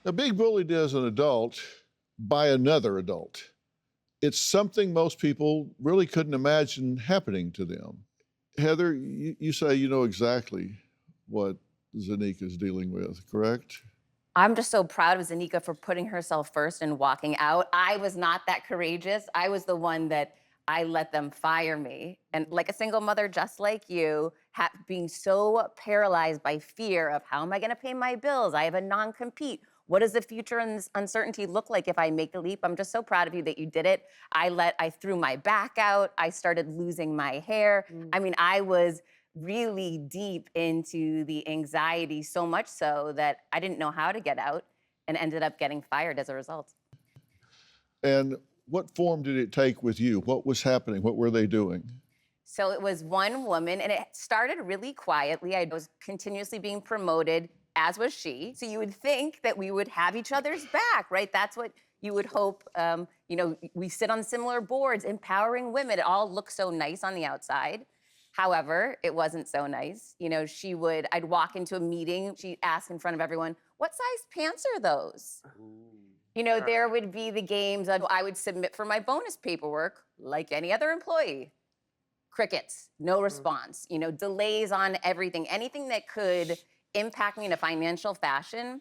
Now, being bullied as an adult by another adult, it's something most people really couldn't imagine happening to them. Heather, you say you know exactly what Zanika's dealing with, correct? I'm just so proud of Zanika for putting herself first and walking out. I was not that courageous. I was the one that I let them fire me. And like a single mother, just like you, being so paralyzed by fear of how am I going to pay my bills? I have a non-compete. What does the future and this uncertainty look like if I make the leap? I'm just so proud of you that you did it. I threw my back out. I started losing my hair. I mean, I was really deep into the anxiety, so much so that I didn't know how to get out and ended up getting fired as a result. And what form did it take with you? What was happening? What were they doing? So it was one woman, and it started really quietly. I was continuously being promoted, as was she. So you would think that we would have each other's back, right? That's what you would hope. We sit on similar boards, empowering women. It all looks so nice on the outside. However, it wasn't so nice. I'd walk into a meeting, she'd ask in front of everyone, what size pants are those? There would be the games of I would submit for my bonus paperwork like any other employee. Crickets, no response, delays on everything, anything that could impact me in a financial fashion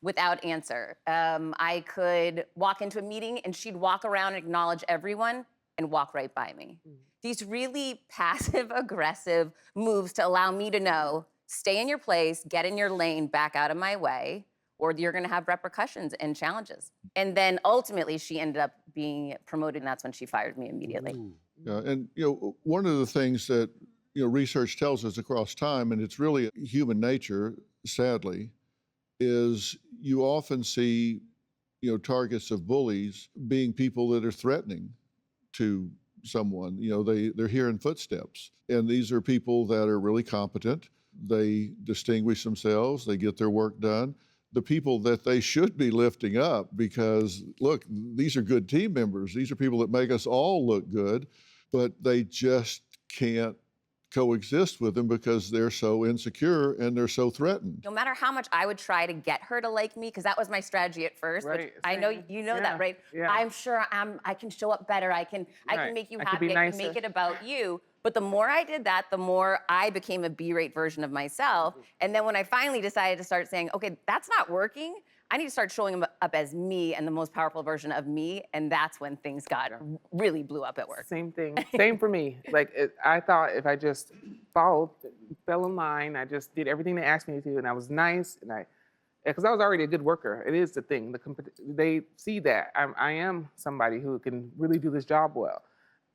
without answer. I could walk into a meeting and she'd walk around and acknowledge everyone and walk right by me. These really passive aggressive moves to allow me to know, stay in your place, get in your lane, back out of my way, or you're gonna have repercussions and challenges. And then ultimately she ended up being promoted, and that's when she fired me immediately. Ooh. Yeah, and one of the things that research tells us across time, and it's really human nature, sadly, is you often see targets of bullies being people that are threatening to someone. They're hearing footsteps, and these are people that are really competent. They distinguish themselves. They get their work done. The people that they should be lifting up, because look, these are good team members. These are people that make us all look good, but they just can't coexist with them because they're so insecure and they're so threatened. No matter how much I would try to get her to like me, because that was my strategy at first. Right. I know you know that, right? Yeah. I'm sure I can show up better. I can make you happy. I can make it about you. But the more I did that, the more I became a B-rate version of myself. And then when I finally decided to start saying, okay, that's not working, I need to start showing up as me and the most powerful version of me. And that's when things got really blew up at work. Same thing. Same for me. I thought if I just fell in line, I just did everything they asked me to do, and I was nice, because I was already a good worker. It is the thing. They see that I am somebody who can really do this job well.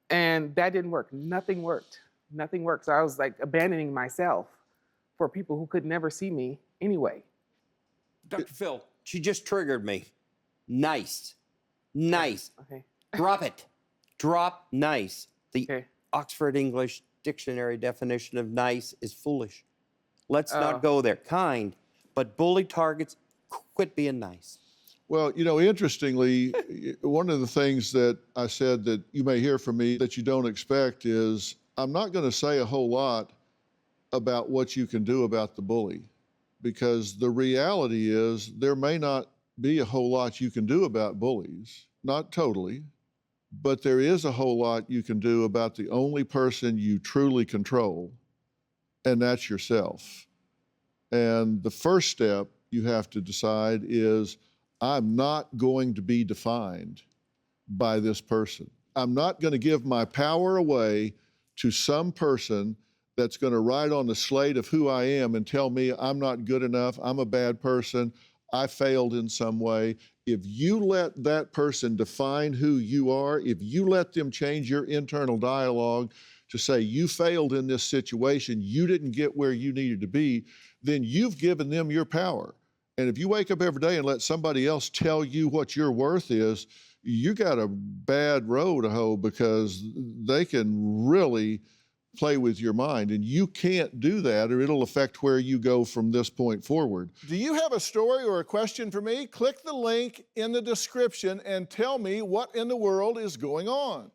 And that didn't work. Nothing worked. Nothing worked. So I was like abandoning myself for people who could never see me anyway. Dr. Phil, she just triggered me. Nice. Nice. Okay. Drop it. Drop nice. The Okay. Oxford English Dictionary definition of nice is foolish. Let's not go there. Kind, but bully targets, quit being nice. Well, interestingly, one of the things that I said that you may hear from me that you don't expect is I'm not going to say a whole lot about what you can do about the bully, because the reality is there may not be a whole lot you can do about bullies, not totally, but there is a whole lot you can do about the only person you truly control, and that's yourself. And the first step you have to decide is, I'm not going to be defined by this person. I'm not going to give my power away to some person that's going to write on the slate of who I am and tell me I'm not good enough, I'm a bad person, I failed in some way. If you let that person define who you are, if you let them change your internal dialogue to say you failed in this situation, you didn't get where you needed to be, then you've given them your power. And if you wake up every day and let somebody else tell you what your worth is, you got a bad road to hoe, because they can really play with your mind, and you can't do that or it'll affect where you go from this point forward. Do you have a story or a question for me? Click the link in the description and tell me what in the world is going on.